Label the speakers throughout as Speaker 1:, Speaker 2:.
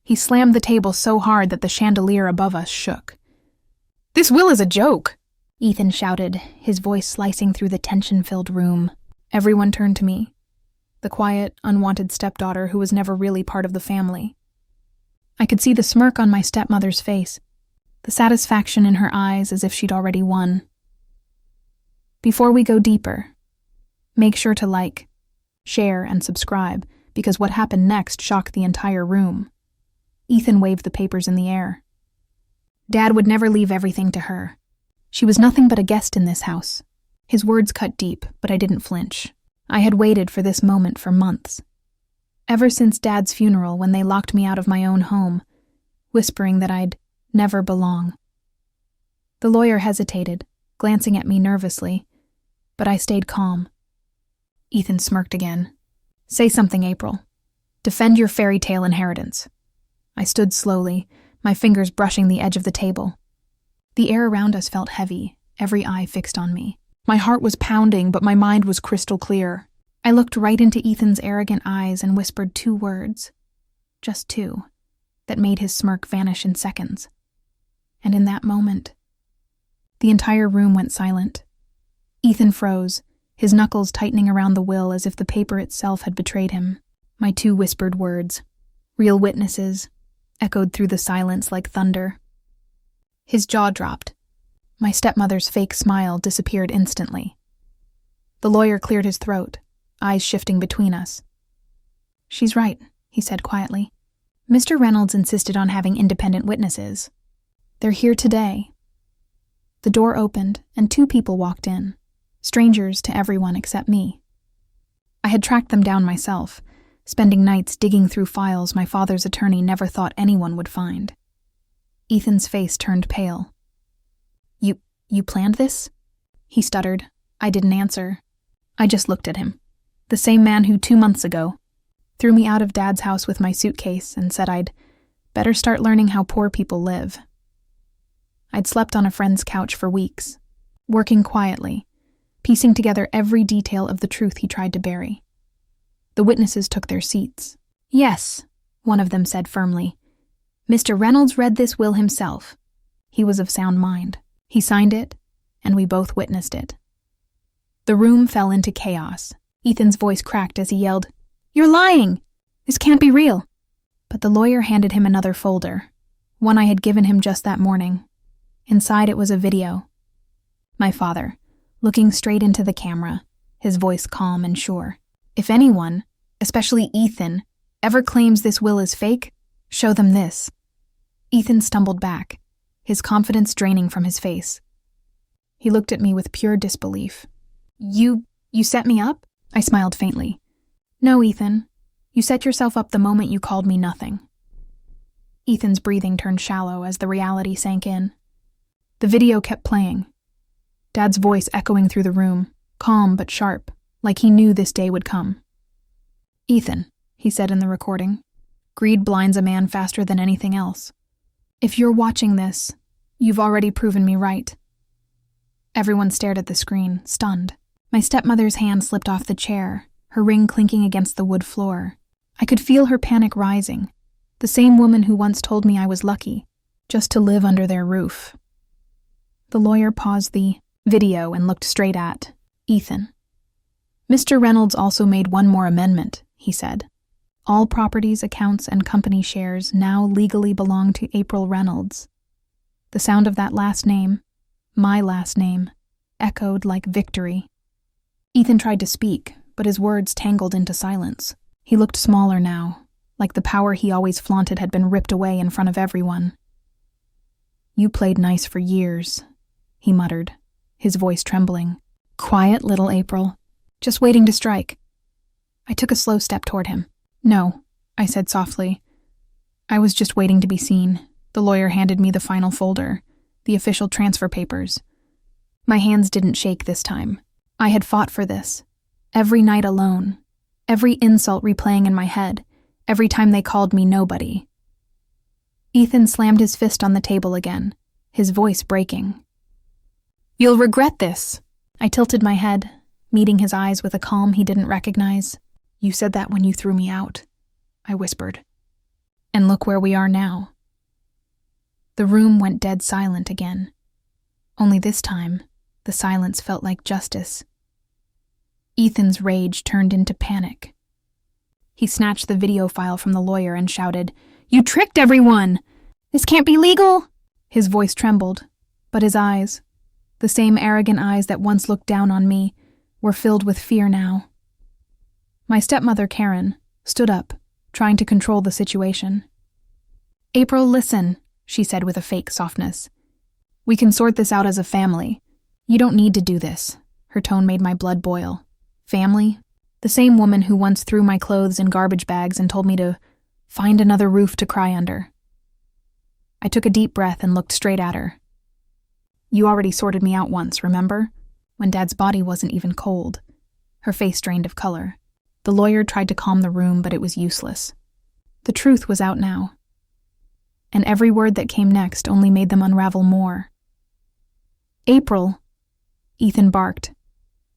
Speaker 1: He slammed the table so hard that the chandelier above us shook. "This will is a joke," Ethan shouted, his voice slicing through the tension-filled room. Everyone turned to me, the quiet, unwanted stepdaughter who was never really part of the family. I could see the smirk on my stepmother's face, the satisfaction in her eyes as if she'd already won. Before we go deeper, make sure to like, share, and subscribe, because what happened next shocked the entire room. Ethan waved the papers in the air. Dad would never leave everything to her. She was nothing but a guest in this house. His words cut deep, but I didn't flinch. I had waited for this moment for months. Ever since Dad's funeral, when they locked me out of my own home, whispering that I'd never belong. The lawyer hesitated, glancing at me nervously, but I stayed calm. Ethan smirked again. "Say something, April. Defend your fairy tale inheritance." I stood slowly, my fingers brushing the edge of the table. The air around us felt heavy, every eye fixed on me. My heart was pounding, but my mind was crystal clear. I looked right into Ethan's arrogant eyes and whispered 2 words, just 2, that made his smirk vanish in seconds. And in that moment, the entire room went silent. Ethan froze, his knuckles tightening around the will as if the paper itself had betrayed him. My 2 whispered words, real witnesses, echoed through the silence like thunder. His jaw dropped. My stepmother's fake smile disappeared instantly. The lawyer cleared his throat, eyes shifting between us. "She's right," he said quietly. "Mr. Reynolds insisted on having independent witnesses. They're here today." The door opened, and 2 people walked in, strangers to everyone except me. I had tracked them down myself, spending nights digging through files my father's attorney never thought anyone would find. Ethan's face turned pale. You planned this?" he stuttered. I didn't answer. I just looked at him. The same man who 2 months ago threw me out of Dad's house with my suitcase and said I'd better start learning how poor people live. I'd slept on a friend's couch for weeks, working quietly, piecing together every detail of the truth he tried to bury. The witnesses took their seats. "Yes," one of them said firmly. "Mr. Reynolds read this will himself. He was of sound mind. He signed it, and we both witnessed it." The room fell into chaos. Ethan's voice cracked as he yelled, "You're lying! This can't be real!" But the lawyer handed him another folder, one I had given him just that morning. Inside it was a video. My father, looking straight into the camera, his voice calm and sure. "If anyone, especially Ethan, ever claims this will is fake, show them this." Ethan stumbled back, his confidence draining from his face. He looked at me with pure disbelief. You set me up?" I smiled faintly. "No, Ethan. You set yourself up the moment you called me nothing." Ethan's breathing turned shallow as the reality sank in. The video kept playing, Dad's voice echoing through the room, calm but sharp, like he knew this day would come. "Ethan," he said in the recording, "greed blinds a man faster than anything else. If you're watching this, you've already proven me right." Everyone stared at the screen, stunned. My stepmother's hand slipped off the chair, her ring clinking against the wood floor. I could feel her panic rising, the same woman who once told me I was lucky, just to live under their roof. The lawyer paused the video and looked straight at Ethan. "Mr. Reynolds also made one more amendment," he said. "All properties, accounts, and company shares now legally belong to April Reynolds." The sound of that last name, my last name, echoed like victory. Ethan tried to speak, but his words tangled into silence. He looked smaller now, like the power he always flaunted had been ripped away in front of everyone. "You played nice for years," he muttered, his voice trembling. "Quiet little April, just waiting to strike." I took a slow step toward him. "No," I said softly. "I was just waiting to be seen." The lawyer handed me the final folder, the official transfer papers. My hands didn't shake this time. I had fought for this, every night alone, every insult replaying in my head, every time they called me nobody. Ethan slammed his fist on the table again, his voice breaking. "You'll regret this." I tilted my head, meeting his eyes with a calm he didn't recognize. "You said that when you threw me out," I whispered. And look where we are now. The room went dead silent again. Only this time, the silence felt like justice. Ethan's rage turned into panic. He snatched the video file from the lawyer and shouted, "You tricked everyone! This can't be legal!" His voice trembled, but his eyes, the same arrogant eyes that once looked down on me, were filled with fear now. My stepmother, Karen, stood up, trying to control the situation. "April, listen," she said with a fake softness. "We can sort this out as a family. You don't need to do this." Her tone made my blood boil. Family? The same woman who once threw my clothes in garbage bags and told me to find another roof to cry under. I took a deep breath and looked straight at her. "You already sorted me out once, remember? When Dad's body wasn't even cold." Her face drained of color. The lawyer tried to calm the room, but it was useless. The truth was out now. And every word that came next only made them unravel more. "April," Ethan barked,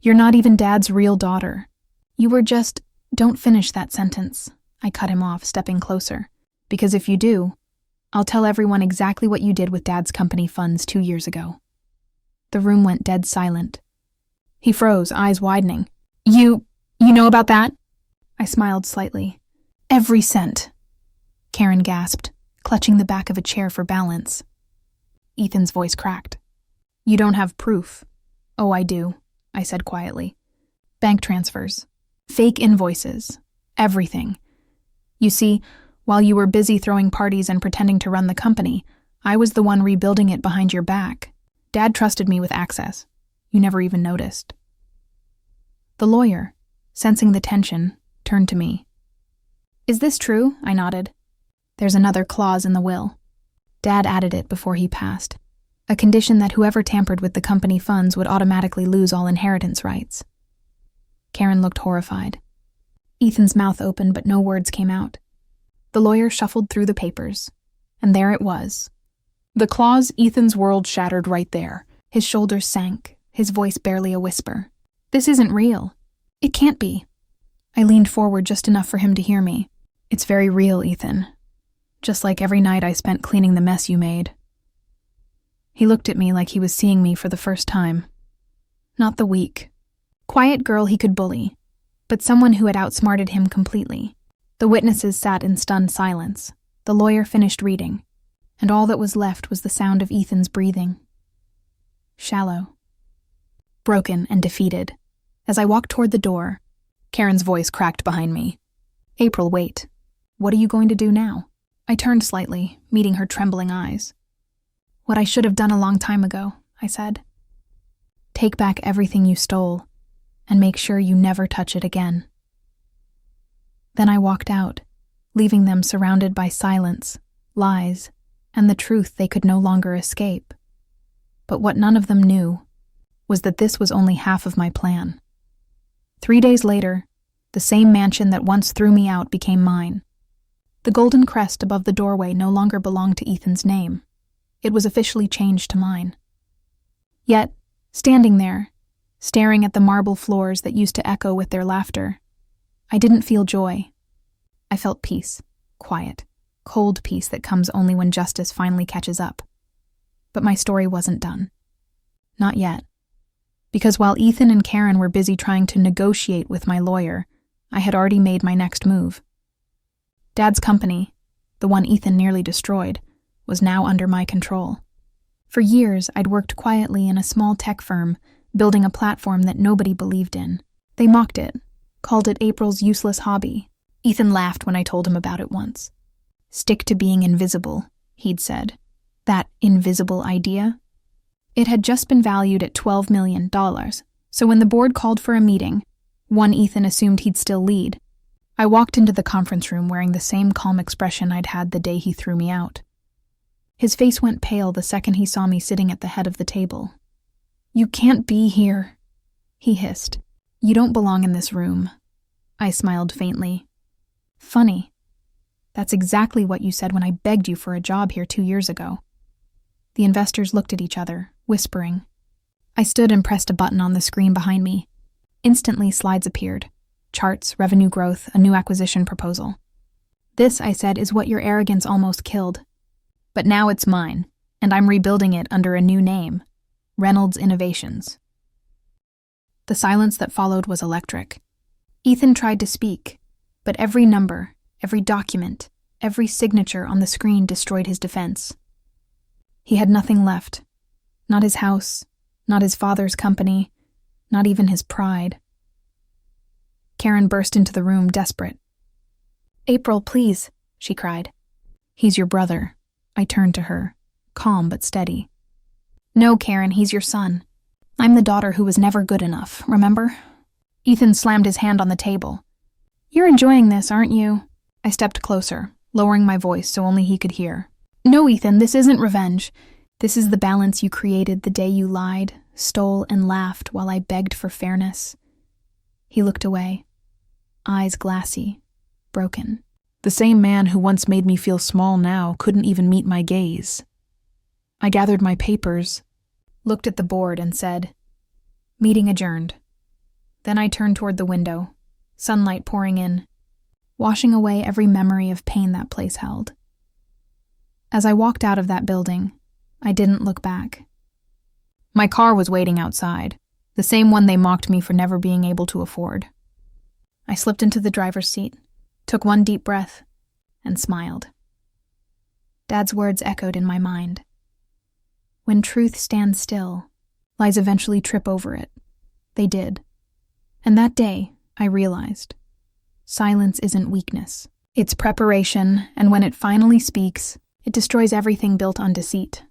Speaker 1: "you're not even Dad's real daughter. You were just—" "Don't finish that sentence," I cut him off, stepping closer. "Because if you do, I'll tell everyone exactly what you did with Dad's company funds 2 years ago." The room went dead silent. He froze, eyes widening. You know about that?" I smiled slightly. "Every cent," Karen gasped, clutching the back of a chair for balance. Ethan's voice cracked. "You don't have proof." "Oh, I do," I said quietly. "Bank transfers. Fake invoices. Everything. You see, while you were busy throwing parties and pretending to run the company, I was the one rebuilding it behind your back. Dad trusted me with access. You never even noticed." The lawyer, sensing the tension, turned to me. "Is this true?" I nodded. "There's another clause in the will. Dad added it before he passed. A condition that whoever tampered with the company funds would automatically lose all inheritance rights." Karen looked horrified. Ethan's mouth opened, but no words came out. The lawyer shuffled through the papers, and there it was. The clause. Ethan's world shattered right there. His shoulders sank, his voice barely a whisper. "This isn't real. It can't be." I leaned forward just enough for him to hear me. "It's very real, Ethan. Just like every night I spent cleaning the mess you made." He looked at me like he was seeing me for the first time. Not the weak, quiet girl he could bully, but someone who had outsmarted him completely. The witnesses sat in stunned silence. The lawyer finished reading, and all that was left was the sound of Ethan's breathing. Shallow. Broken and defeated. As I walked toward the door, Karen's voice cracked behind me. "April, wait. What are you going to do now?" I turned slightly, meeting her trembling eyes. "What I should have done a long time ago," I said. "Take back everything you stole, and make sure you never touch it again." Then I walked out, leaving them surrounded by silence, lies, and the truth they could no longer escape. But what none of them knew was that this was only half of my plan. 3 days later, the same mansion that once threw me out became mine. The golden crest above the doorway no longer belonged to Ethan's name. It was officially changed to mine. Yet, standing there, staring at the marble floors that used to echo with their laughter, I didn't feel joy. I felt peace, quiet, cold peace that comes only when justice finally catches up. But my story wasn't done. Not yet. Because while Ethan and Karen were busy trying to negotiate with my lawyer, I had already made my next move. Dad's company, the one Ethan nearly destroyed, was now under my control. For years, I'd worked quietly in a small tech firm, building a platform that nobody believed in. They mocked it, called it April's useless hobby. Ethan laughed when I told him about it once. "Stick to being invisible," he'd said. That invisible idea? It had just been valued at $12 million, so when the board called for a meeting, one Ethan assumed he'd still lead. I walked into the conference room wearing the same calm expression I'd had the day he threw me out. His face went pale the second he saw me sitting at the head of the table. "You can't be here," he hissed. "You don't belong in this room." I smiled faintly. "Funny. That's exactly what you said when I begged you for a job here 2 years ago." The investors looked at each other, whispering. I stood and pressed a button on the screen behind me. Instantly, slides appeared. Charts, revenue growth, a new acquisition proposal. "This," I said, "is what your arrogance almost killed. But now it's mine, and I'm rebuilding it under a new name, Reynolds Innovations." The silence that followed was electric. Ethan tried to speak, but every number, every document, every signature on the screen destroyed his defense. He had nothing left. Not his house, not his father's company, not even his pride. Karen burst into the room, desperate. "April, please," she cried. "He's your brother." I turned to her, calm but steady. "No, Karen, he's your son. I'm the daughter who was never good enough, remember?" Ethan slammed his hand on the table. "You're enjoying this, aren't you?" I stepped closer, lowering my voice so only he could hear. "No, Ethan, this isn't revenge. This is the balance you created the day you lied, stole, and laughed while I begged for fairness." He looked away, eyes glassy, broken.
Speaker 2: The same man who once made me feel small now couldn't even meet my gaze. I gathered my papers,
Speaker 1: looked at the board, and said, "Meeting adjourned." Then I turned toward the window, sunlight pouring in, washing away every memory of pain that place held. As I walked out of that building, I didn't look back. My car was waiting outside, the same one they mocked me for never being able to afford. I slipped into the driver's seat, took one deep breath, and smiled. Dad's words echoed in my mind. When truth stands still, lies eventually trip over it. They did. And that day, I realized, silence isn't weakness. It's preparation, and when it finally speaks, it destroys everything built on deceit.